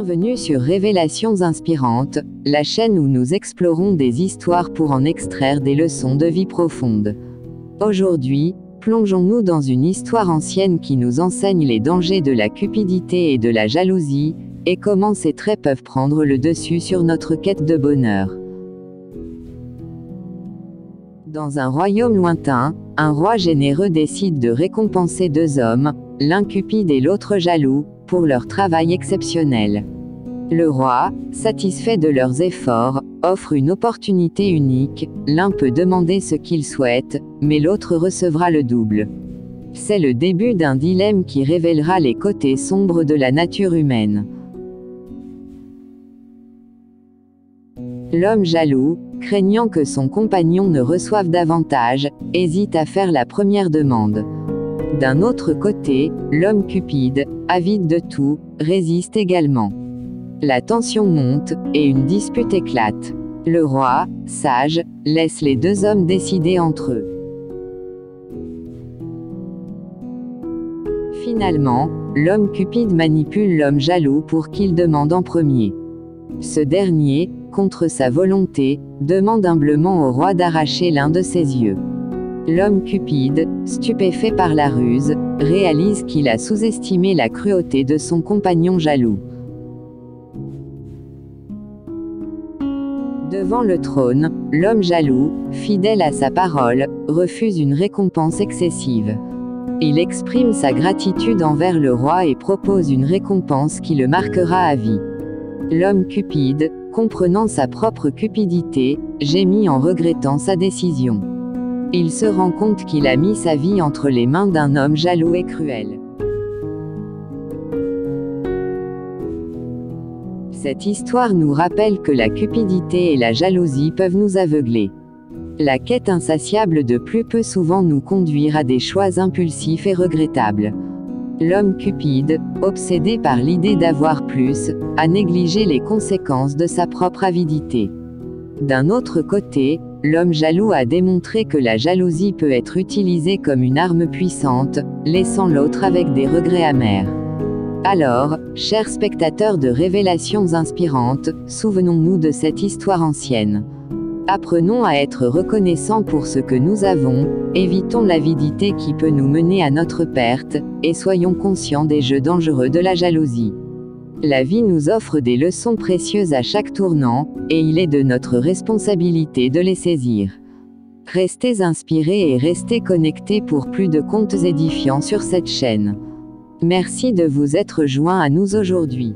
Bienvenue sur Révélations inspirantes, la chaîne où nous explorons des histoires pour en extraire des leçons de vie profondes. Aujourd'hui, plongeons-nous dans une histoire ancienne qui nous enseigne les dangers de la cupidité et de la jalousie, et comment ces traits peuvent prendre le dessus sur notre quête de bonheur. Dans un royaume lointain, un roi généreux décide de récompenser deux hommes, l'un cupide et l'autre jaloux, pour leur travail exceptionnel. Le roi, satisfait de leurs efforts, offre une opportunité unique, l'un peut demander ce qu'il souhaite, mais l'autre recevra le double. C'est le début d'un dilemme qui révélera les côtés sombres de la nature humaine. L'homme jaloux, craignant que son compagnon ne reçoive davantage, hésite à faire la première demande. D'un autre côté, l'homme cupide, avide de tout, résiste également. La tension monte, et une dispute éclate. Le roi, sage, laisse les deux hommes décider entre eux. Finalement, l'homme cupide manipule l'homme jaloux pour qu'il demande en premier. Ce dernier, contre sa volonté, demande humblement au roi d'arracher l'un de ses yeux. L'homme cupide, stupéfait par la ruse, réalise qu'il a sous-estimé la cruauté de son compagnon jaloux. Devant le trône, l'homme jaloux, fidèle à sa parole, refuse une récompense excessive. Il exprime sa gratitude envers le roi et propose une récompense qui le marquera à vie. L'homme cupide, comprenant sa propre cupidité, gémit en regrettant sa décision. Il se rend compte qu'il a mis sa vie entre les mains d'un homme jaloux et cruel. Cette histoire nous rappelle que la cupidité et la jalousie peuvent nous aveugler. La quête insatiable de plus peut souvent nous conduire à des choix impulsifs et regrettables. L'homme cupide, obsédé par l'idée d'avoir plus, a négligé les conséquences de sa propre avidité. D'un autre côté, l'homme jaloux a démontré que la jalousie peut être utilisée comme une arme puissante, laissant l'autre avec des regrets amers. Alors, chers spectateurs de Révélations inspirantes, souvenons-nous de cette histoire ancienne. Apprenons à être reconnaissants pour ce que nous avons, évitons l'avidité qui peut nous mener à notre perte, et soyons conscients des jeux dangereux de la jalousie. La vie nous offre des leçons précieuses à chaque tournant, et il est de notre responsabilité de les saisir. Restez inspirés et restez connectés pour plus de contes édifiants sur cette chaîne. Merci de vous être joints à nous aujourd'hui.